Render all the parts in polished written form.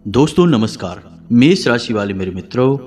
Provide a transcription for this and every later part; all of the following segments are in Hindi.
दोस्तों नमस्कार। मेष राशि वाले मेरे मित्रों,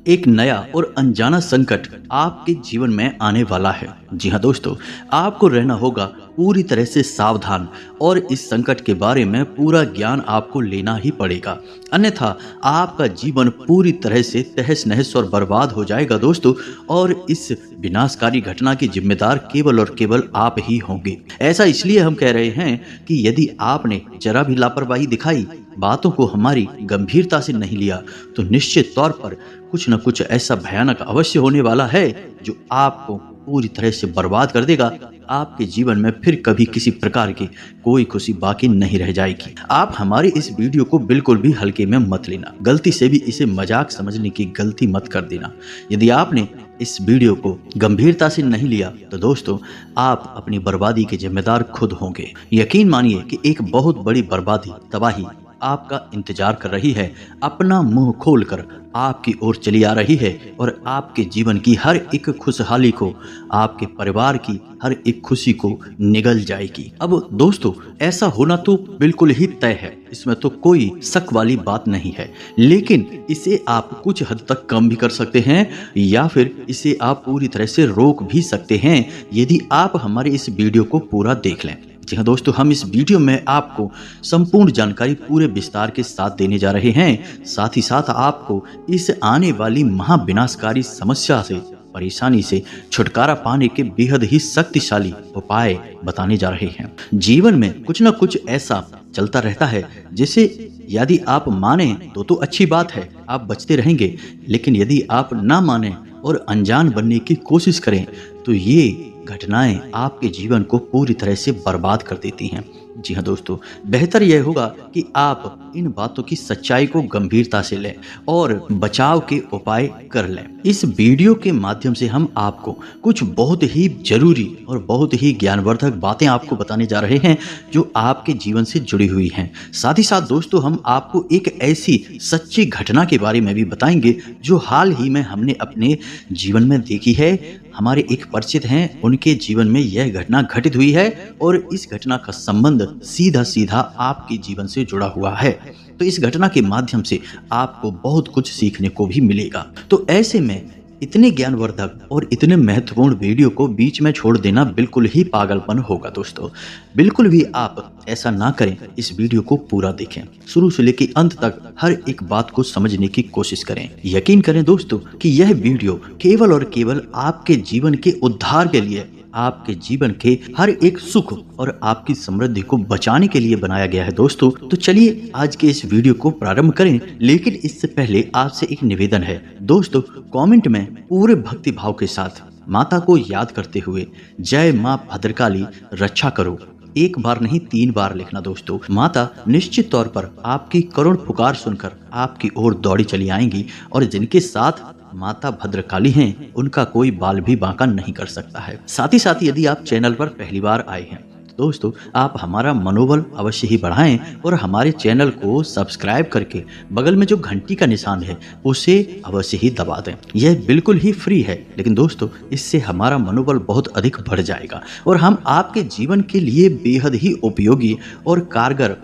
एक नया और अनजाना संकट आपके जीवन में आने वाला है। जी हाँ दोस्तों, आपको रहना होगा पूरी तरह से सावधान और इस संकट के बारे में पूरा ज्ञान आपको लेना ही पड़ेगा, अन्यथा आपका जीवन पूरी तरह से तहस नहस और बर्बाद हो जाएगा दोस्तों। और इस विनाशकारी घटना की जिम्मेदार केवल और केवल आप ही होंगे। ऐसा इसलिए हम कह रहे हैं कि यदि आपने जरा भी लापरवाही दिखाई, बातों को हमारी गंभीरता से नहीं लिया, तो निश्चित तौर पर कुछ न कुछ ऐसा भयानक अवश्य होने वाला है जो आपको पूरी तरह से बर्बाद कर देगा। आपके जीवन में फिर कभी किसी प्रकार की कोई खुशी बाकी नहीं रह जाएगी। आप हमारी इस वीडियो को बिल्कुल भी हल्के में मत लेना, गलती से भी इसे मजाक समझने की गलती मत कर देना। यदि आपने इस वीडियो को गंभीरता से नहीं लिया तो दोस्तों, आप अपनी बर्बादी के जिम्मेदार खुद होंगे। यकीन मानिए कि एक बहुत बड़ी बर्बादी, तबाही आपका इंतजार कर रही है, अपना मुंह खोलकर आपकी ओर चली आ रही है और आपके जीवन की हर एक खुशहाली को, आपके परिवार की हर एक खुशी को निगल जाएगी। अब दोस्तों, ऐसा होना तो बिल्कुल ही तय है, इसमें तो कोई शक वाली बात नहीं है। लेकिन इसे आप कुछ हद तक कम भी कर सकते हैं या फिर इसे आप पूरी तरह से रोक भी सकते हैं यदि आप हमारे इस वीडियो को पूरा देख लें। जी हाँ दोस्तों, हम इस वीडियो में आपको संपूर्ण जानकारी पूरे विस्तार के साथ देने जा रहे हैं। साथ ही साथ आपको इस आने वाली महाविनाशकारी समस्या से, परेशानी से छुटकारा पाने के बेहद ही शक्तिशाली उपाय बताने जा रहे हैं। जीवन में कुछ न कुछ ऐसा चलता रहता है जिसे यदि आप माने तो अच्छी बात है, आप बचते रहेंगे। लेकिन यदि आप ना माने और अनजान बनने की कोशिश करें तो ये घटनाएं आपके जीवन को पूरी तरह से बर्बाद कर देती हैं। जी हाँ दोस्तों, बेहतर यह होगा कि आप इन बातों की सच्चाई को गंभीरता से लें और बचाव के उपाय कर लें। इस वीडियो के माध्यम से हम आपको कुछ बहुत ही जरूरी और बहुत ही ज्ञानवर्धक बातें आपको बताने जा रहे हैं जो आपके जीवन से जुड़ी हुई हैं। साथ ही साथ दोस्तों, हम आपको एक ऐसी सच्ची घटना के बारे में भी बताएंगे जो हाल ही में हमने अपने जीवन में देखी है। हमारे एक परिचित हैं, उनके जीवन में यह घटना घटित हुई है और इस घटना का संबंध सीधा सीधा आपके जीवन से जुड़ा हुआ है। तो इस घटना के माध्यम से आपको बहुत कुछ सीखने को भी मिलेगा। तो ऐसे में इतने ज्ञानवर्धक और इतने महत्वपूर्ण वीडियो को बीच में छोड़ देना बिल्कुल ही पागलपन होगा दोस्तों। बिल्कुल भी आप ऐसा ना करें, इस वीडियो को पूरा देखें, शुरू से लेकर अंत तक हर एक बात को समझने की कोशिश करें। यकीन करें दोस्तों कि यह वीडियो केवल और केवल आपके जीवन के उद्धार के लिए, आपके जीवन के हर एक सुख और आपकी समृद्धि को बचाने के लिए बनाया गया है दोस्तों। तो चलिए आज के इस वीडियो को प्रारंभ करें। लेकिन इससे पहले आपसे एक निवेदन है दोस्तों, कमेंट में पूरे भक्ति भाव के साथ माता को याद करते हुए जय मां भद्रकाली रक्षा करो, एक बार नहीं 3 बार लिखना दोस्तों। माता निश्चित तौर पर आपकी करुण पुकार सुनकर आपकी ओर दौड़ी चली आएंगी और जिनके साथ माता भद्रकाली हैं, उनका कोई बाल भी बांका नहीं कर सकता है। साथ ही साथ यदि आप चैनल पर पहली बार आए हैं तो दोस्तों, आप हमारा मनोबल अवश्य ही बढ़ाएं और हमारे चैनल को सब्सक्राइब करके बगल में जो घंटी का निशान है उसे अवश्य ही दबा दें। यह बिल्कुल ही फ्री है, लेकिन दोस्तों इससे हमारा मनोबल बहुत अधिक बढ़ जाएगा और हम आपके जीवन के लिए बेहद ही उपयोगी और कारगर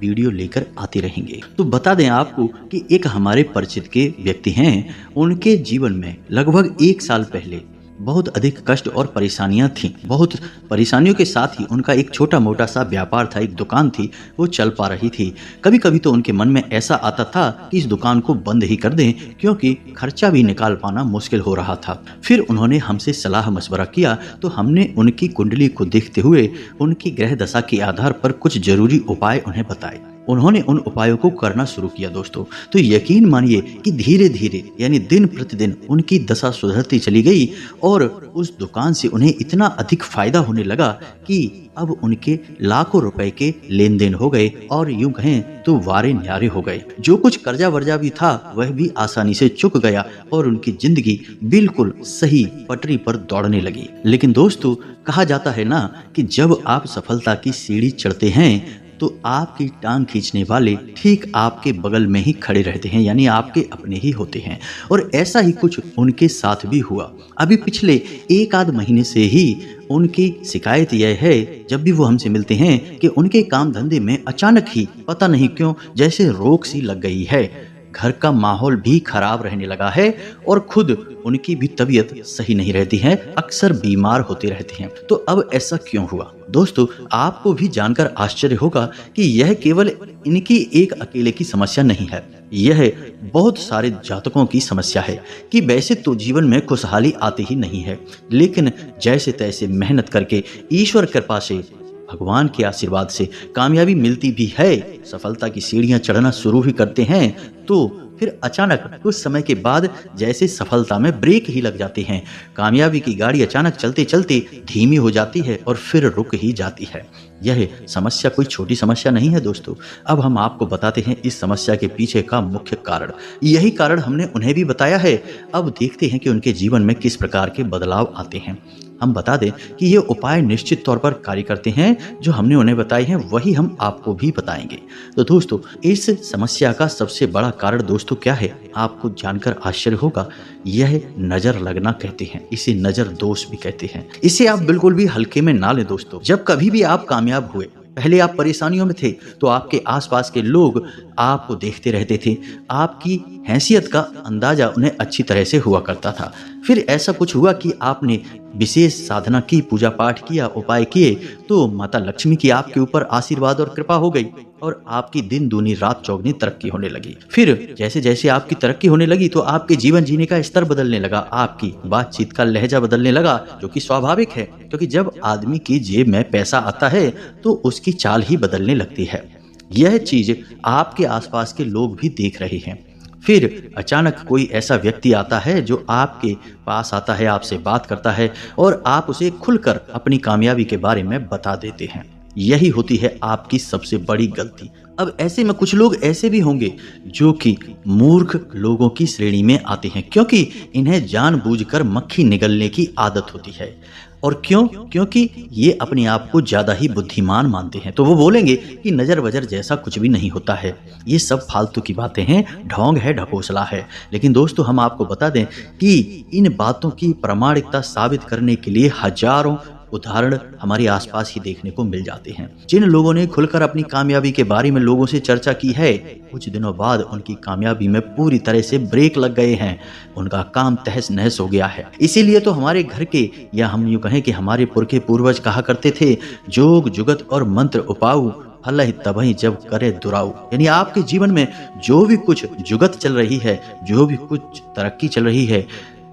वीडियो लेकर आते रहेंगे। तो बता दें आपको कि एक हमारे परिचित के व्यक्ति हैं, उनके जीवन में लगभग 1 साल पहले बहुत अधिक कष्ट और परेशानियां थीं। बहुत परेशानियों के साथ ही उनका एक छोटा मोटा सा व्यापार था, एक दुकान थी, वो चल पा रही थी। कभी कभी तो उनके मन में ऐसा आता था कि इस दुकान को बंद ही कर दें, क्योंकि खर्चा भी निकाल पाना मुश्किल हो रहा था। फिर उन्होंने हमसे सलाह मशवरा किया तो हमने उनकी कुंडली को देखते हुए उनकी ग्रह दशा के आधार पर कुछ जरूरी उपाय उन्हें बताए। उन्होंने उन उपायों को करना शुरू किया दोस्तों। तो यकीन मानिए कि धीरे धीरे यानी दिन प्रतिदिन उनकी दशा सुधरती चली गई और उस दुकान से उन्हें इतना अधिक फायदा होने लगा कि अब उनके लाखों रुपए के लेन देन हो गए और यूं कहें तो वारे न्यारे हो गए। जो कुछ कर्जा वर्जा भी था वह भी आसानी से चुक गया और उनकी जिंदगी बिल्कुल सही पटरी पर दौड़ने लगी। लेकिन दोस्तों, कहा जाता है ना कि जब आप सफलता की सीढ़ी चढ़ते हैं तो आपकी टांग खींचने वाले ठीक आपके बगल में ही खड़े रहते हैं, यानी आपके अपने ही होते हैं। और ऐसा ही कुछ उनके साथ भी हुआ। अभी पिछले एक आध महीने से ही उनकी शिकायत यह है, जब भी वो हमसे मिलते हैं, कि उनके काम धंधे में अचानक ही पता नहीं क्यों जैसे रोक सी लग गई है। घर का माहौल भी खराब रहने लगा है और खुद उनकी भी तबीयत सही नहीं रहती है, अक्सर बीमार होते रहते हैं। तो अब ऐसा क्यों हुआ? दोस्तों, आपको भी जानकर आश्चर्य होगा कि यह केवल इनकी एक अकेले की समस्या नहीं है, यह बहुत सारे जातकों की समस्या है कि वैसे तो जीवन में खुशहाली आती ही नहीं है, लेकिन जैसे तैसे मेहनत करके ईश्वर कृपा से, भगवान के आशीर्वाद से कामयाबी मिलती भी है, सफलता की सीढ़ियां चढ़ना शुरू भी करते हैं, तो फिर अचानक कुछ समय के बाद जैसे सफलता में ब्रेक ही लग जाते हैं। कामयाबी की गाड़ी अचानक चलते चलते धीमी हो जाती है और फिर रुक ही जाती है। यह समस्या कोई छोटी समस्या नहीं है दोस्तों। अब हम आपको बताते हैं इस समस्या के पीछे का मुख्य कारण। यही कारण हमने उन्हें भी बताया है। अब देखते हैं कि उनके जीवन में किस प्रकार के बदलाव आते हैं। हम बता दें कि ये उपाय निश्चित तौर पर कार्य करते हैं, जो हमने उन्हें बताए हैं वही हम आपको भी बताएंगे। तो दोस्तों, इस समस्या का सबसे बड़ा कारण दोस्तों क्या है, आपको जानकर आश्चर्य होगा। यह नजर लगना कहते हैं, इसे नजर दोष भी कहते हैं। इसे आप बिल्कुल भी हल्के में ना लें दोस्तों। जब कभी भी आप कामयाब हुए, पहले आप परेशानियों में थे, तो आपके आसपास के लोग आपको देखते रहते थे, आपकी हैसियत का अंदाजा उन्हें अच्छी तरह से हुआ करता था। फिर ऐसा कुछ हुआ कि आपने विशेष साधना की, पूजा पाठ किया, उपाय किए, तो माता लक्ष्मी की आपके ऊपर आशीर्वाद और कृपा हो गई और आपकी दिन दूनी रात चौगनी तरक्की होने लगी। फिर जैसे जैसे आपकी तरक्की होने लगी तो आपके जीवन जीने का स्तर बदलने लगा, आपकी बातचीत का लहजा बदलने लगा, जो कि स्वाभाविक है, क्योंकि जब आदमी की जेब में पैसा आता है तो उसकी चाल ही बदलने लगती है। यह चीज आपके आसपास के लोग भी देख रहे हैं। फिर अचानक कोई ऐसा व्यक्ति आता है जो आपके पास आता है, आपसे बात करता है और आप उसे खुलकर अपनी कामयाबी के बारे में बता देते हैं। यही होती है आपकी सबसे बड़ी गलती। अब ऐसे में कुछ लोग ऐसे भी होंगे जो कि मूर्ख लोगों की श्रेणी में आते हैं, क्योंकि इन्हें जानबूझकर मक्खी निगलने की आदत होती है। और क्यों? क्योंकि ये अपने आप को ज्यादा ही बुद्धिमान मानते हैं, तो वो बोलेंगे कि नजर वजर जैसा कुछ भी नहीं होता है, ये सब फालतू की बातें हैं, ढोंग है, ढकोसला है। लेकिन दोस्तों, हम आपको बता दें कि इन बातों की प्रामाणिकता साबित करने के लिए हजारों उदाहरण हमारे आसपास ही देखने को मिल जाते हैं। जिन लोगों ने खुलकर अपनी कामयाबी के बारे में लोगों से चर्चा की है, कुछ दिनों बाद उनकी कामयाबी में पूरी तरह से ब्रेक लग गए हैं, उनका काम तहस नहस हो गया है। इसीलिए तो हमारे घर के, या हम यूं कहें कि हमारे पुरखे पूर्वज कहा करते थे, जोग जुगत और मंत्र उपाऊ, फल ही तबही जब करे दुराऊ। यानी आपके जीवन में जो भी कुछ जुगत चल रही है, जो भी कुछ तरक्की चल रही है,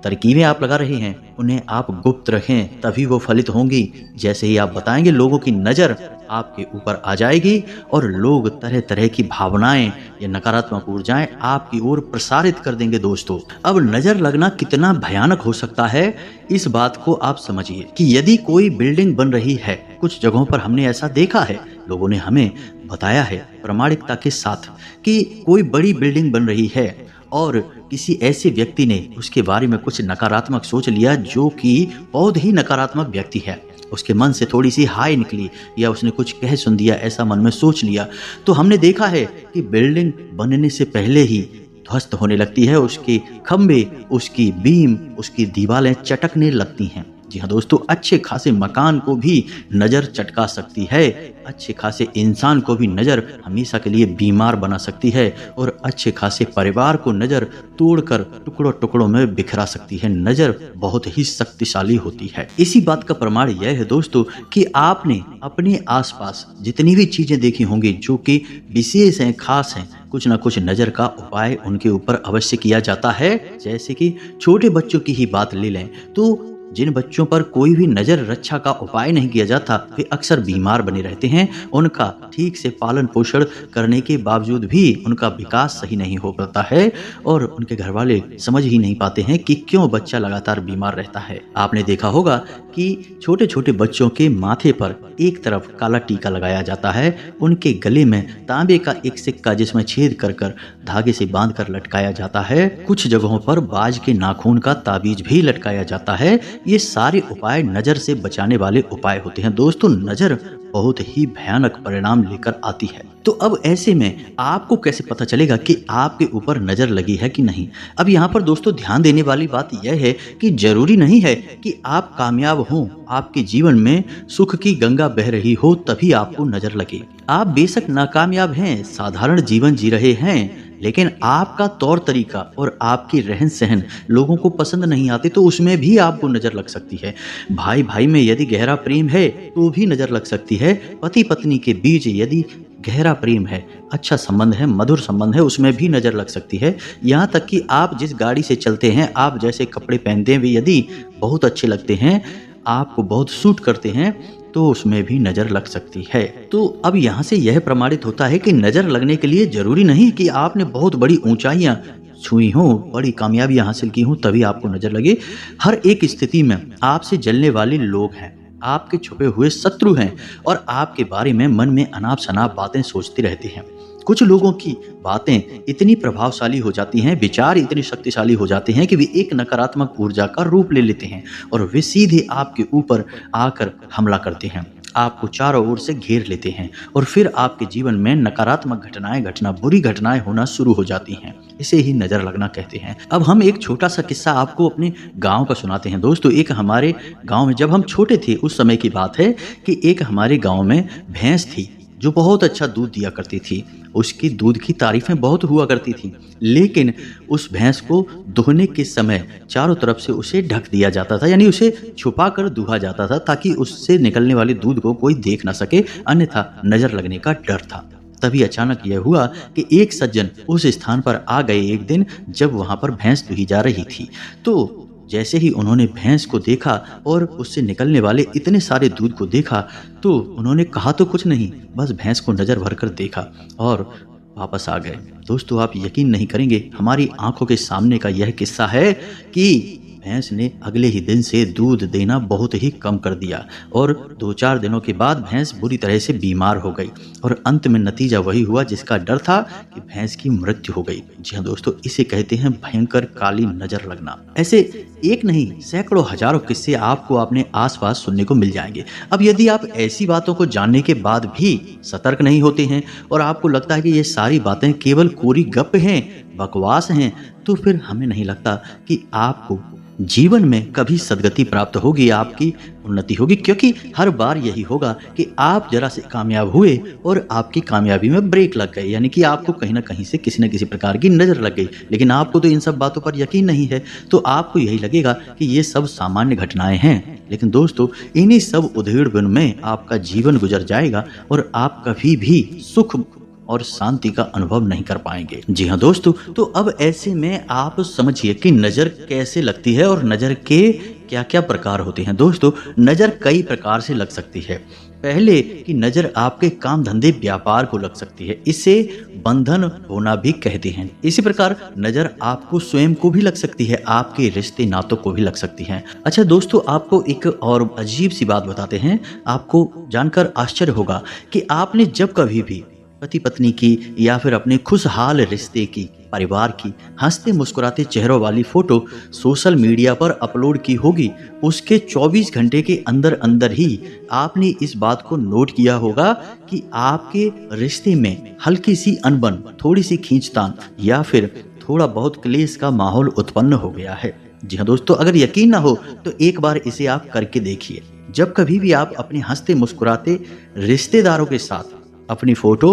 तरकीबें आप लगा रहे हैं, उन्हें आप गुप्त रखें, तभी वो फलित होंगी। जैसे ही आप बताएंगे, लोगों की नज़र आपके ऊपर आ जाएगी और लोग तरह तरह की भावनाएं या नकारात्मक ऊर्जाएं आपकी ओर प्रसारित कर देंगे। दोस्तों, अब नज़र लगना कितना भयानक हो सकता है, इस बात को आप समझिए कि यदि कोई बिल्डिंग बन रही है, कुछ जगहों पर हमने ऐसा देखा है, लोगों ने हमें बताया है प्रामाणिकता के साथ कि कोई बड़ी बिल्डिंग बन रही है और किसी ऐसे व्यक्ति ने उसके बारे में कुछ नकारात्मक सोच लिया, जो कि बहुत ही नकारात्मक व्यक्ति है, उसके मन से थोड़ी सी हाय निकली या उसने कुछ कह सुन दिया, ऐसा मन में सोच लिया, तो हमने देखा है कि बिल्डिंग बनने से पहले ही ध्वस्त होने लगती है, उसके खंभे, उसकी बीम, उसकी दीवारें चटकने लगती हैं। जी हाँ दोस्तों, अच्छे खासे मकान को भी नज़र चटका सकती है, अच्छे खासे इंसान को भी नज़र हमेशा के लिए बीमार बना सकती है और अच्छे खासे परिवार को नज़र तोड़कर टुकड़ों टुकड़ों में बिखरा सकती है। नज़र बहुत ही शक्तिशाली होती है। इसी बात का प्रमाण यह है दोस्तों कि आपने अपने आसपास जितनी भी चीज़ें देखी होंगी जो कि विशेष हैं, खास हैं, कुछ ना कुछ नज़र का उपाय उनके ऊपर अवश्य किया जाता है। जैसे कि छोटे बच्चों की ही बात ले लें तो जिन बच्चों पर कोई भी नजर रक्षा का उपाय नहीं किया जाता, वे अक्सर बीमार बने रहते हैं। उनका ठीक से पालन पोषण करने के बावजूद भी उनका विकास सही नहीं हो पाता है और उनके घर वाले समझ ही नहीं पाते हैं कि क्यों बच्चा लगातार बीमार रहता है। आपने देखा होगा कि छोटे छोटे बच्चों के माथे पर एक तरफ काला टीका लगाया जाता है, उनके गले में तांबे का एक सिक्का जिसमें छेद कर कर धागे से बांध कर लटकाया जाता है, कुछ जगहों पर बाज के नाखून का ताबीज भी लटकाया जाता है। ये सारे उपाय नजर से बचाने वाले उपाय होते हैं। दोस्तों, नजर बहुत ही भयानक परिणाम लेकर आती है। तो अब ऐसे में आपको कैसे पता चलेगा कि आपके ऊपर नजर लगी है कि नहीं? अब यहाँ पर दोस्तों ध्यान देने वाली बात यह है कि जरूरी नहीं है कि आप कामयाब हों, आपके जीवन में सुख की गंगा बह रही हो तभी आपको नजर लगे। आप बेशक नाकामयाब हैं, साधारण जीवन जी रहे हैं, लेकिन आपका तौर तरीका और आपकी रहन सहन लोगों को पसंद नहीं आते तो उसमें भी आपको नजर लग सकती है। भाई भाई में यदि गहरा प्रेम है तो भी नजर लग सकती है। पति पत्नी के बीच यदि गहरा प्रेम है, अच्छा संबंध है, मधुर संबंध है, उसमें भी नजर लग सकती है। यहाँ तक कि आप जिस गाड़ी से चलते हैं, आप जैसे कपड़े पहनते हैं, वे यदि बहुत अच्छे लगते हैं, आपको बहुत सूट करते हैं, तो उसमें भी नजर लग सकती है। तो अब यहाँ से यह प्रमाणित होता है कि नजर लगने के लिए जरूरी नहीं कि आपने बहुत बड़ी ऊंचाइयां छुई हों, बड़ी कामयाबियां हासिल की हों तभी आपको नजर लगे। हर एक स्थिति में आपसे जलने वाले लोग हैं, आपके छुपे हुए शत्रु हैं और आपके बारे में मन में अनाप शनाप बातें सोचते रहते हैं। कुछ लोगों की बातें इतनी प्रभावशाली हो जाती हैं, विचार इतने शक्तिशाली हो जाते हैं कि वे एक नकारात्मक ऊर्जा का रूप ले लेते हैं और वे सीधे आपके ऊपर आकर हमला करते हैं, आपको चारों ओर से घेर लेते हैं और फिर आपके जीवन में नकारात्मक घटना बुरी घटनाएं होना शुरू हो जाती हैं। इसे ही नजर लगना कहते हैं। अब हम एक छोटा सा किस्सा आपको अपने गांव का सुनाते हैं दोस्तों। एक हमारे गांव में जब हम छोटे थे उस समय की बात है कि एक हमारे गांव में भैंस थी जो बहुत अच्छा दूध दिया करती थी। उसकी दूध की तारीफें बहुत हुआ करती थी, लेकिन उस भैंस को दुहने के समय चारों तरफ से उसे ढक दिया जाता था, यानी उसे छुपा कर दुहा जाता था ताकि उससे निकलने वाले दूध को कोई देख ना सके, अन्यथा नजर लगने का डर था। तभी अचानक यह हुआ कि एक सज्जन उस स्थान पर आ गए एक दिन जब वहां पर भैंस दुही जा रही थी। तो जैसे ही उन्होंने भैंस को देखा और उससे निकलने वाले इतने सारे दूध को देखा तो उन्होंने कहा तो कुछ नहीं, बस भैंस को नजर भर कर देखा और वापस आ गए। दोस्तों आप यकीन नहीं करेंगे, हमारी आंखों के सामने का यह किस्सा है कि भैंस ने अगले ही दिन से दूध देना बहुत ही कम कर दिया और 2-4 दिनों के बाद भैंस बुरी तरह से बीमार हो गई और अंत में नतीजा वही हुआ जिसका डर था कि भैंस की मृत्यु हो गई। जी हाँ दोस्तों, इसे कहते हैं भयंकर काली नजर लगना। ऐसे एक नहीं सैकड़ों हजारों किस्से आपको अपने आसपास सुनने को मिल जाएंगे। अब यदि आप ऐसी बातों को जानने के बाद भी सतर्क नहीं होते हैं और आपको लगता है कि ये सारी बातें केवल कोरी गप हैं, बकवास हैं, तो फिर हमें नहीं लगता कि आपको जीवन में कभी सदगति प्राप्त होगी, आपकी उन्नति होगी, क्योंकि हर बार यही होगा कि आप जरा से कामयाब हुए और आपकी कामयाबी में ब्रेक लग गए, यानी कि आपको कहीं ना कहीं से किसी न किसी प्रकार की नजर लग गई। लेकिन आपको तो इन सब बातों पर यकीन नहीं है, तो आपको यही लगेगा कि ये सब सामान्य घटनाएं हैं। लेकिन दोस्तों इन्हीं सब उधेड़-बुन में आपका जीवन गुजर जाएगा और आप कभी भी सुख और शांति का अनुभव नहीं कर पाएंगे। जी हाँ दोस्तों, तो अब ऐसे में आप समझिए कि नजर कैसे लगती है और नजर के क्या क्या प्रकार होते हैं। दोस्तों नजर कई प्रकार से लग सकती है। पहले कि नजर आपके काम धंधे व्यापार को लग सकती है, इसे बंधन होना भी कहते हैं। इसी प्रकार नजर आपको स्वयं को भी लग सकती है, आपके रिश्ते नातों को भी लग सकती है। अच्छा दोस्तों, आपको एक और अजीब सी बात बताते हैं, आपको जानकर आश्चर्य होगा कि आपने जब कभी भी पति पत्नी की या फिर अपने खुशहाल रिश्ते की, परिवार की हंसते मुस्कुराते चेहरों वाली फोटो सोशल मीडिया पर अपलोड की होगी, उसके 24 घंटे के अंदर अंदर ही आपने इस बात को नोट किया होगा कि आपके रिश्ते में हल्की सी अनबन, थोड़ी सी खींचतान या फिर थोड़ा बहुत क्लेश का माहौल उत्पन्न हो गया है। जी हाँ दोस्तों, अगर यकीन ना हो तो एक बार इसे आप करके देखिए। जब कभी भी आप अपने हंसते मुस्कुराते रिश्तेदारों के साथ अपनी फोटो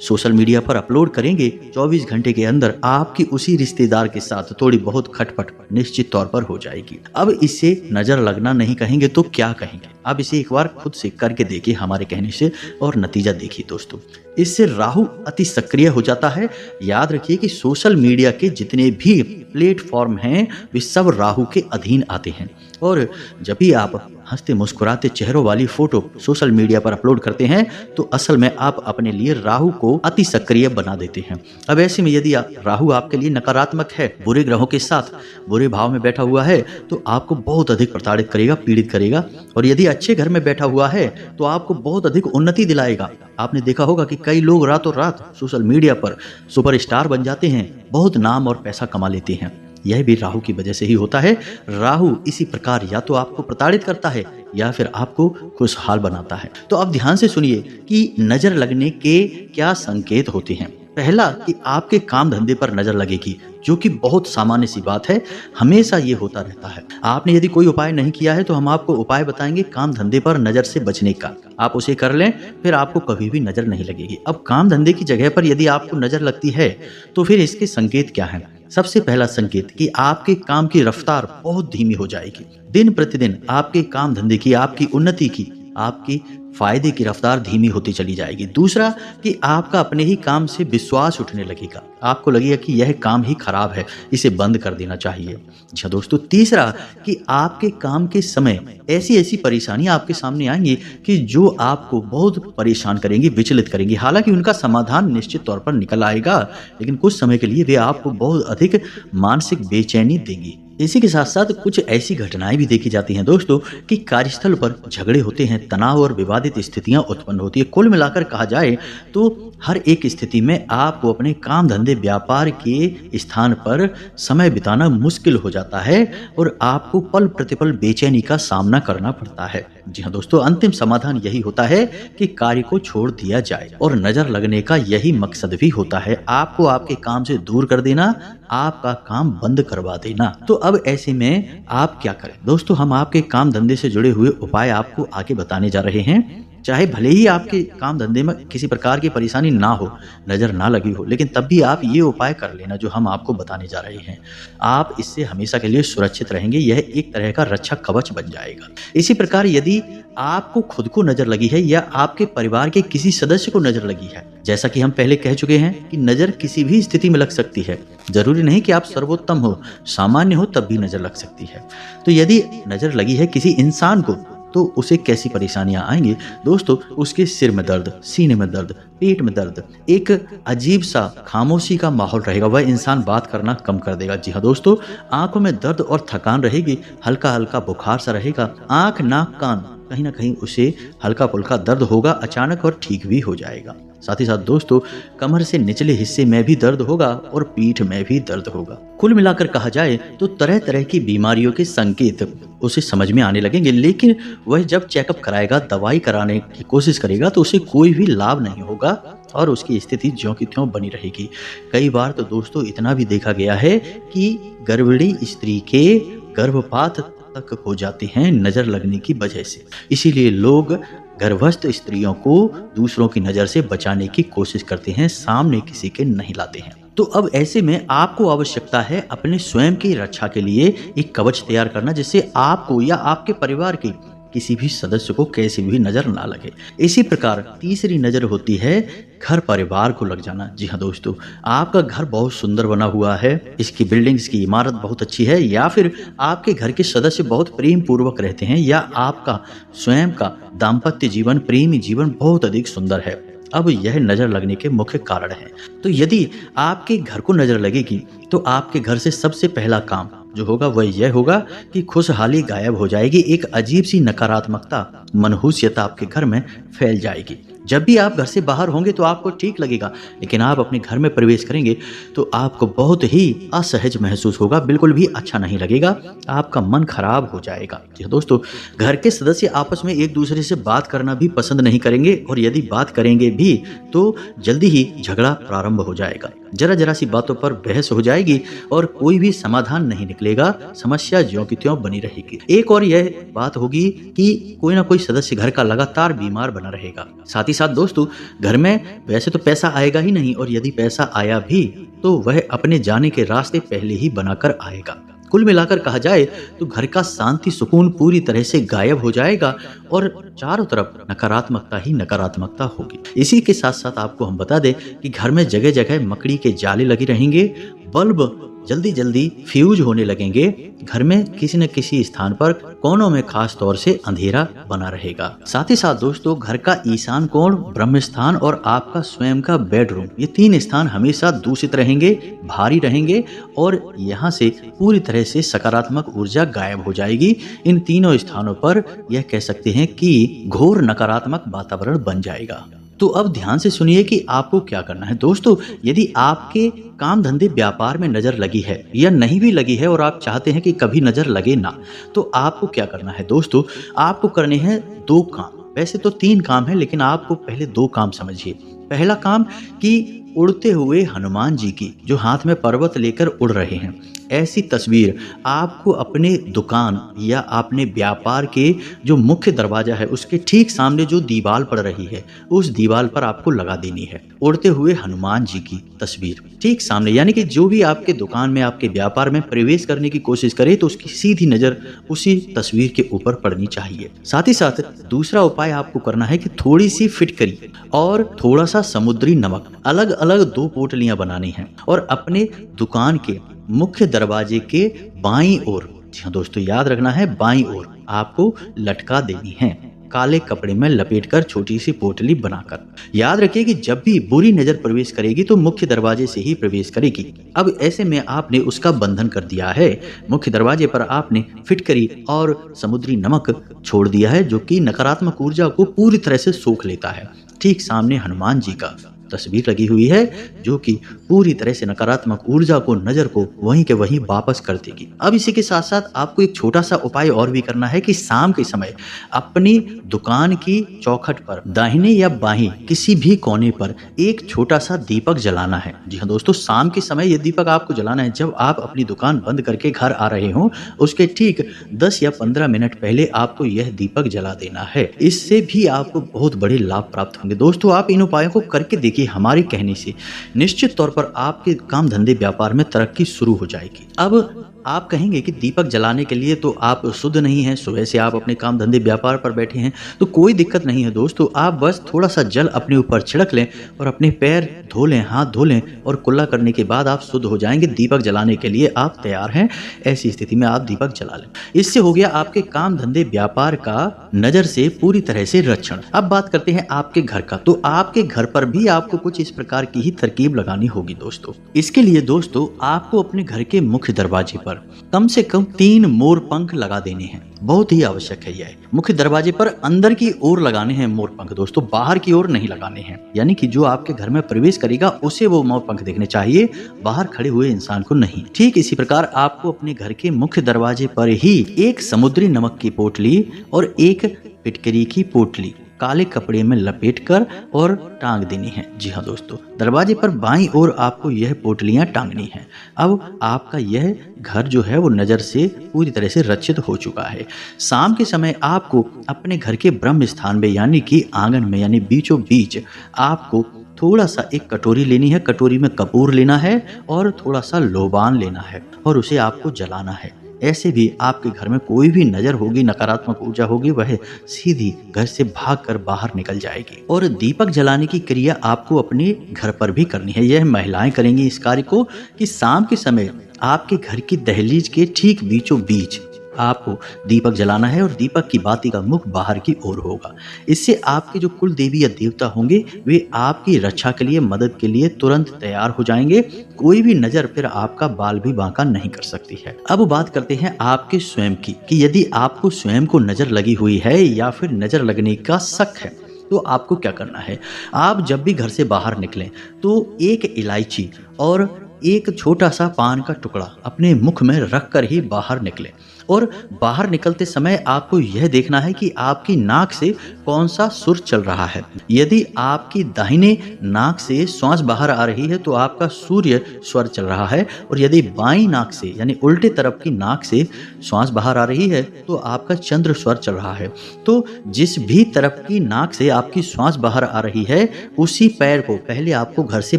सोशल मीडिया पर अपलोड करेंगे, 24 घंटे के अंदर आपकी उसी रिश्तेदार के साथ थोड़ी बहुत खटपट निश्चित तौर पर हो जाएगी। अब इसे नजर लगना नहीं कहेंगे तो क्या कहेंगे? आप इसे एक बार खुद से करके देखिए हमारे कहने से और नतीजा देखिए दोस्तों। इससे राहु अति सक्रिय हो जाता है। याद रखिए कि सोशल मीडिया के जितने भी प्लेटफॉर्म हैं वे सब राहु के अधीन आते हैं और जब भी आप हंसते मुस्कुराते चेहरों वाली फोटो सोशल मीडिया पर अपलोड करते हैं तो असल में आप अपने लिए राहु को अति सक्रिय बना देते हैं। अब ऐसे में यदि राहु आपके लिए नकारात्मक है, बुरे ग्रहों के साथ बुरे भाव में बैठा हुआ है, तो आपको बहुत अधिक प्रताड़ित करेगा, पीड़ित करेगा। और यदि अच्छे घर में बैठा हुआ है तो आपको बहुत अधिक उन्नति दिलाएगा। आपने देखा होगा कि कई लोग रातों रात सोशल मीडिया पर सुपरस्टार बन जाते हैं, बहुत नाम और पैसा कमा लेते हैं। यह भी राहु की वजह से ही होता है। राहु इसी प्रकार या तो आपको प्रताड़ित करता है या फिर आपको खुशहाल बनाता है। तो अब ध्यान से सुनिए कि नजर लगने के क्या संकेत होते हैं। पहला कि आपके काम धंधे पर नजर लगेगी, जो कि बहुत सामान्य सी बात है, हमेशा ये होता रहता है। आपने यदि कोई उपाय नहीं किया है तो हम आपको उपाय बताएंगे काम धंधे पर नजर से बचने का। आप उसे कर लें, फिर आपको कभी भी नजर नहीं लगेगी। अब काम धंधे की जगह पर यदि आपको नजर लगती है तो फिर इसके संकेत क्या हैं? सबसे पहला संकेत कि आपके काम की रफ्तार बहुत धीमी हो जाएगी। दिन प्रतिदिन आपके काम धंधे की, आपकी उन्नति की, आपकी फायदे की रफ्तार धीमी होती चली जाएगी। दूसरा कि आपका अपने ही काम से विश्वास उठने लगेगा। आपको लगेगा कि यह काम ही खराब है, इसे बंद कर देना चाहिए। अच्छा दोस्तों, तीसरा कि आपके काम के समय ऐसी ऐसी परेशानियां आपके सामने आएंगी कि जो आपको बहुत परेशान करेंगी, विचलित करेंगी। हालांकि उनका समाधान निश्चित तौर पर निकल आएगा, लेकिन कुछ समय के लिए वे आपको बहुत अधिक मानसिक बेचैनी देंगी। इसी के साथ साथ कुछ ऐसी घटनाएं भी देखी जाती हैं दोस्तों कि कार्यस्थल पर झगड़े होते हैं, तनाव और विवादित स्थितियां उत्पन्न होती है। कुल मिलाकर कहा जाए तो हर एक स्थिति में आपको अपने काम धंधे व्यापार के स्थान पर समय बिताना मुश्किल हो जाता है और आपको पल प्रतिपल बेचैनी का सामना करना पड़ता है। जी हाँ दोस्तों, अंतिम समाधान यही होता है कि कार्य को छोड़ दिया जाए और नजर लगने का यही मकसद भी होता है, आपको आपके काम से दूर कर देना, आपका काम बंद करवा देना। तो अब ऐसे में आप क्या करें दोस्तों? हम आपके काम धंधे से जुड़े हुए उपाय आपको आगे बताने जा रहे हैं। चाहे भले ही आपके काम धंधे में किसी प्रकार की परेशानी ना हो, नजर ना लगी हो, लेकिन तब भी आप ये उपाय कर लेना जो हम आपको बताने जा रहे हैं। आप इससे हमेशा के लिए सुरक्षित रहेंगे, यह एक तरह का रक्षा कवच बन जाएगा। इसी प्रकार यदि आपको खुद को नजर लगी है या आपके परिवार के किसी सदस्य को नजर लगी है, जैसा कि हम पहले कह चुके हैं कि नजर किसी भी स्थिति में लग सकती है, जरूरी नहीं कि आप सर्वोत्तम हो, सामान्य हो तब भी नजर लग सकती है। तो यदि नजर लगी है किसी इंसान को तो उसे कैसी परेशानियां आएंगी दोस्तों? उसके सिर में दर्द, सीने में दर्द, पेट में दर्द, एक अजीब सा खामोशी का माहौल रहेगा, वह इंसान बात करना कम कर देगा। जी हाँ दोस्तों, आंखों में दर्द और थकान रहेगी, हल्का हल्का बुखार सा रहेगा, आंख नाक कान कहीं ना कहीं उसे हल्का फुल्का दर्द होगा अचानक और ठीक भी हो जाएगा। साथ ही साथ दोस्तों, कमर से निचले हिस्से में भी दर्द होगा और पीठ में भी दर्द होगा। कुल मिलाकर कहा जाए तो तरह तरह की बीमारियों के संकेत उसे समझ में आने लगेंगे, लेकिन वह जब चेकअप कराएगा, दवाई कराने की कोशिश करेगा तो उसे कोई भी लाभ नहीं होगा और उसकी स्थिति ज्यों की त्यों बनी रहेगी। कई बार तो दोस्तों इतना भी देखा गया है कि गर्भिणी स्त्री के गर्भपात तक हो जाते हैं नजर लगने की वजह से। इसीलिए लोग गर्भस्थ स्त्रियों को दूसरों की नजर से बचाने की कोशिश करते हैं, सामने किसी के नहीं लाते हैं। तो अब ऐसे में आपको आवश्यकता है अपने स्वयं की रक्षा के लिए एक कवच तैयार करना, जिससे आपको या आपके परिवार के किसी भी सदस्य को कैसी भी नजर ना लगे। इसी प्रकार तीसरी नजर होती है घर परिवार को लग जाना। जी हाँ दोस्तों, आपका घर बहुत सुंदर बना हुआ है, इसकी बिल्डिंग, इसकी इमारत बहुत अच्छी है, या फिर आपके घर के सदस्य बहुत प्रेम पूर्वक रहते हैं, या आपका स्वयं का दाम्पत्य जीवन, प्रेमी जीवन बहुत अधिक सुंदर है। अब यह नजर लगने के मुख्य कारण है। तो यदि आपके घर को नजर लगेगी तो आपके घर से सबसे पहला काम जो होगा वह यह होगा कि खुशहाली गायब हो जाएगी, एक अजीब सी नकारात्मकता, मनहूसियत आपके घर में फैल जाएगी। जब भी आप घर से बाहर होंगे तो आपको ठीक लगेगा, लेकिन आप अपने घर में प्रवेश करेंगे तो आपको बहुत ही असहज महसूस होगा, बिल्कुल भी अच्छा नहीं लगेगा, आपका मन खराब हो जाएगा। जी दोस्तों, घर के सदस्य आपस में एक दूसरे से बात करना भी पसंद नहीं करेंगे, और यदि बात करेंगे भी तो जल्दी ही झगड़ा प्रारंभ हो जाएगा। जरा जरा सी बातों पर बहस हो जाएगी और कोई भी समाधान नहीं निकलेगा, समस्या ज्यों की त्यों बनी रहेगी। एक और यह बात होगी कि कोई ना कोई सदस्य घर का लगातार बीमार बना रहेगा। साथ ही साथ दोस्तों, घर में वैसे तो पैसा आएगा ही नहीं, और यदि पैसा आया भी तो वह अपने जाने के रास्ते पहले ही बनाकर आएगा। कुल मिलाकर कहा जाए तो घर का शांति सुकून पूरी तरह से गायब हो जाएगा और चारों तरफ नकारात्मकता ही नकारात्मकता होगी। इसी के साथ साथ आपको हम बता दें कि घर में जगह जगह मकड़ी के जाले लगे रहेंगे, बल्ब जल्दी जल्दी फ्यूज होने लगेंगे, घर में किसी न किसी स्थान पर कोनों में खास तौर से अंधेरा बना रहेगा। साथ ही साथ दोस्तों, घर का ईशान कोण, ब्रह्म स्थान और आपका स्वयं का बेडरूम, ये तीन स्थान हमेशा दूषित रहेंगे, भारी रहेंगे और यहाँ से पूरी तरह से सकारात्मक ऊर्जा गायब हो जाएगी। इन तीनों स्थानों पर यह कह सकते हैं कि घोर नकारात्मक वातावरण बन जाएगा। तो अब ध्यान से सुनिए कि आपको क्या करना है दोस्तों। यदि आपके काम धंधे व्यापार में नजर लगी है या नहीं भी लगी है और आप चाहते हैं कि कभी नजर लगे ना, तो आपको क्या करना है दोस्तों, आपको करने हैं 2 काम। वैसे तो 3 काम है, लेकिन आपको पहले 2 काम समझिए। पहला काम कि उड़ते हुए हनुमान जी की, जो हाथ में पर्वत लेकर उड़ रहे हैं, ऐसी तस्वीर आपको अपने दुकान या अपने व्यापार के जो मुख्य दरवाजा है उसके ठीक सामने जो दीवार पड़ रही है, उस दीवार पर आपको लगा देनी है। उड़ते हुए हनुमान जी की तस्वीर ठीक सामने, यानी कि जो भी आपके दुकान में, आपके व्यापार में प्रवेश करने की कोशिश करे तो उसकी सीधी नजर उसी तस्वीर के ऊपर पड़नी चाहिए। साथ ही साथ दूसरा उपाय आपको करना है कि थोड़ी सी फिटकरी और थोड़ा सा समुद्री नमक, अलग अलग 2 पोटलियां बनानी हैं और अपने दुकान के मुख्य दरवाजे के बाईं ओर, जी हाँ दोस्तों याद रखना है, बाईं ओर आपको लटका देनी है, काले कपड़े में लपेटकर छोटी सी पोटली बनाकर। याद रखिए कि जब भी बुरी नजर प्रवेश करेगी तो मुख्य दरवाजे से ही प्रवेश करेगी। अब ऐसे में आपने उसका बंधन कर दिया है, मुख्य दरवाजे पर आपने फिटकरी और समुद्री नमक छोड़ दिया है, जो कि नकारात्मक ऊर्जा को पूरी तरह से सोख लेता है। ठीक सामने हनुमान जी का तस्वीर लगी हुई है, जो कि पूरी तरह से नकारात्मक ऊर्जा को, नजर को वहीं के वहीं वापस कर देगी। अब इसी के साथ साथ आपको एक छोटा सा उपाय और भी करना है कि शाम के समय अपनी दुकान की चौखट पर दाहिने या बाहीं किसी भी कोने पर एक छोटा सा दीपक जलाना है। जी हाँ दोस्तों, शाम के समय ये दीपक आपको जलाना है जब आप अपनी दुकान बंद करके घर आ रहे हो, उसके ठीक 10 या 15 मिनट पहले आपको यह दीपक जला देना है। इससे भी आपको बहुत बड़े लाभ प्राप्त होंगे। दोस्तों, आप इन उपायों को करके देखिए, हमारे कहने से निश्चित तौर पर आपके काम धंधे व्यापार में तरक्की शुरू हो जाएगी। अब आप कहेंगे कि दीपक जलाने के लिए तो आप शुद्ध नहीं हैं, सुबह से आप अपने काम धंधे व्यापार पर बैठे हैं, तो कोई दिक्कत नहीं है दोस्तों। आप बस थोड़ा सा जल अपने ऊपर छिड़क लें और अपने पैर धो लें, हाथ धो लें और कुल्ला करने के बाद आप शुद्ध हो जाएंगे। दीपक जलाने के लिए आप तैयार हैं। ऐसी स्थिति में आप दीपक जला लें। इससे हो गया आपके काम धंधे व्यापार का नजर से पूरी तरह से रक्षण। अब बात करते हैं आपके घर का। तो आपके घर पर भी आपको कुछ इस प्रकार की ही तरकीब लगानी होगी दोस्तों। इसके लिए दोस्तों आपको अपने घर के मुख्य दरवाजे पर कम से कम 3 मोर पंख लगा देने हैं। बहुत ही आवश्यक है यह। मुख्य दरवाजे पर अंदर की ओर लगाने हैं मोर पंख दोस्तों, बाहर की ओर नहीं लगाने हैं। यानी कि जो आपके घर में प्रवेश करेगा उसे वो मोर पंख देखने चाहिए, बाहर खड़े हुए इंसान को नहीं। ठीक इसी प्रकार आपको अपने घर के मुख्य दरवाजे पर ही एक समुद्री नमक की पोटली और एक फिटकरी की पोटली काले कपड़े में लपेटकर और टांग देनी है। जी हाँ दोस्तों, दरवाजे पर बाईं ओर आपको यह पोटलियां टांगनी है। अब आपका यह घर जो है वो नजर से पूरी तरह से रक्षित हो चुका है। शाम के समय आपको अपने घर के ब्रह्म स्थान में, यानी कि आंगन में, यानी बीचों बीच आपको थोड़ा सा एक कटोरी लेनी है। कटोरी में कपूर लेना है और थोड़ा सा लोबान लेना है और उसे आपको जलाना है। ऐसे भी आपके घर में कोई भी नजर होगी, नकारात्मक ऊर्जा होगी, वह सीधी घर से भागकर बाहर निकल जाएगी। और दीपक जलाने की क्रिया आपको अपने घर पर भी करनी है। यह महिलाएं करेंगी इस कार्य को कि शाम के समय आपके घर की दहलीज के ठीक बीचों बीच आपको दीपक जलाना है और दीपक की बाती का मुख बाहर की ओर होगा। इससे आपके जो कुल देवी या देवता होंगे वे आपकी रक्षा के लिए, मदद के लिए तुरंत तैयार हो जाएंगे। कोई भी नजर फिर आपका बाल भी बांका नहीं कर सकती है। अब बात करते हैं आपके स्वयं की, कि यदि आपको स्वयं को नजर लगी हुई है या फिर नजर लगने का शक है तो आपको क्या करना है। आप जब भी घर से बाहर निकलें तो एक इलायची और एक छोटा सा पान का टुकड़ा अपने मुख में रखकर ही बाहर निकलें। और बाहर निकलते समय आपको यह देखना है कि आपकी नाक से कौन सा सुर चल रहा है। यदि आपकी दाहिने नाक से श्वास बाहर आ रही है तो आपका सूर्य स्वर चल रहा है, और यदि बाईं नाक से यानी उल्टे तरफ की नाक से श्वास बाहर आ रही है तो आपका चंद्र स्वर चल रहा है। तो जिस भी तरफ की नाक से आपकी श्वास बाहर आ रही है उसी पैर को पहले आपको घर से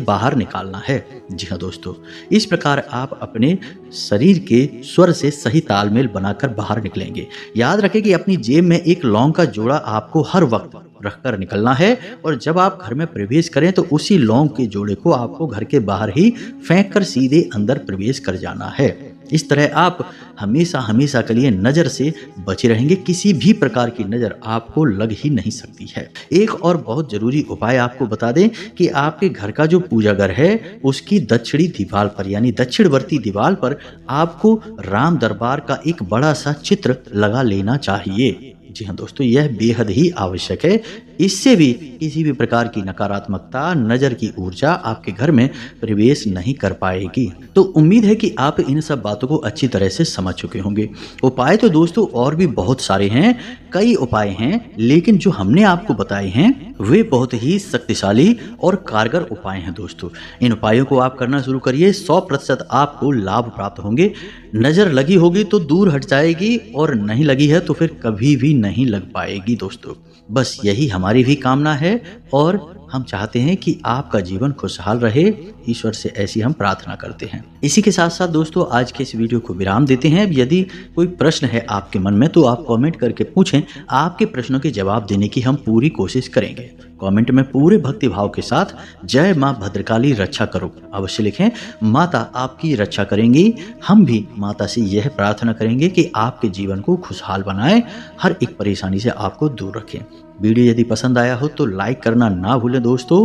बाहर निकालना है। जी हाँ दोस्तों, इस प्रकार आप अपने शरीर के स्वर से सही तालमेल बनाकर बाहर निकलेंगे। याद रखें कि अपनी जेब में एक लौंग का जोड़ा आपको हर वक्त रखकर निकलना है, और जब आप घर में प्रवेश करें तो उसी लौंग के जोड़े को आपको घर के बाहर ही फेंककर सीधे अंदर प्रवेश कर जाना है। इस तरह आप हमेशा हमेशा के लिए नजर से बचे रहेंगे। किसी भी प्रकार की नजर आपको लग ही नहीं सकती है। एक और बहुत जरूरी उपाय आपको बता दें कि आपके घर का जो पूजा घर है उसकी दक्षिणी दीवार पर, यानी दक्षिणवर्ती दीवार पर आपको राम दरबार का एक बड़ा सा चित्र लगा लेना चाहिए। जी हाँ दोस्तों, यह बेहद ही आवश्यक है। इससे भी किसी भी प्रकार की नकारात्मकता, नजर की ऊर्जा आपके घर में प्रवेश नहीं कर पाएगी। तो उम्मीद है कि आप इन सब बातों को अच्छी तरह से समझ चुके होंगे। उपाय तो दोस्तों और भी बहुत सारे हैं, कई उपाय हैं, लेकिन जो हमने आपको बताए हैं वे बहुत ही शक्तिशाली और कारगर उपाय हैं दोस्तों। इन उपायों को आप करना शुरू करिए, 100% आपको लाभ प्राप्त होंगे। नजर लगी होगी तो दूर हट जाएगी और नहीं लगी है तो फिर कभी भी नहीं लग पाएगी दोस्तों। बस यही हमारी भी कामना है और हम चाहते हैं कि आपका जीवन खुशहाल रहे। ईश्वर से ऐसी हम प्रार्थना करते हैं। इसी के साथ साथ दोस्तों आज के इस वीडियो को विराम देते हैं। यदि कोई प्रश्न है आपके मन में तो आप कमेंट करके पूछें, आपके प्रश्नों के जवाब देने की हम पूरी कोशिश करेंगे। कमेंट में पूरे भक्ति भाव के साथ जय मां भद्रकाली रक्षा करो अवश्य लिखें। माता आपकी रक्षा करेंगी। हम भी माता से यह प्रार्थना करेंगे कि आपके जीवन को खुशहाल बनाए, हर एक परेशानी से आपको दूर रखें। वीडियो यदि पसंद आया हो तो लाइक करना ना भूलें दोस्तों।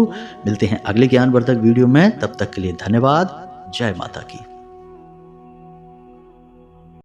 मिलते हैं अगले ज्ञानवर्धक वीडियो में, तब तक के लिए धन्यवाद। जय माता की।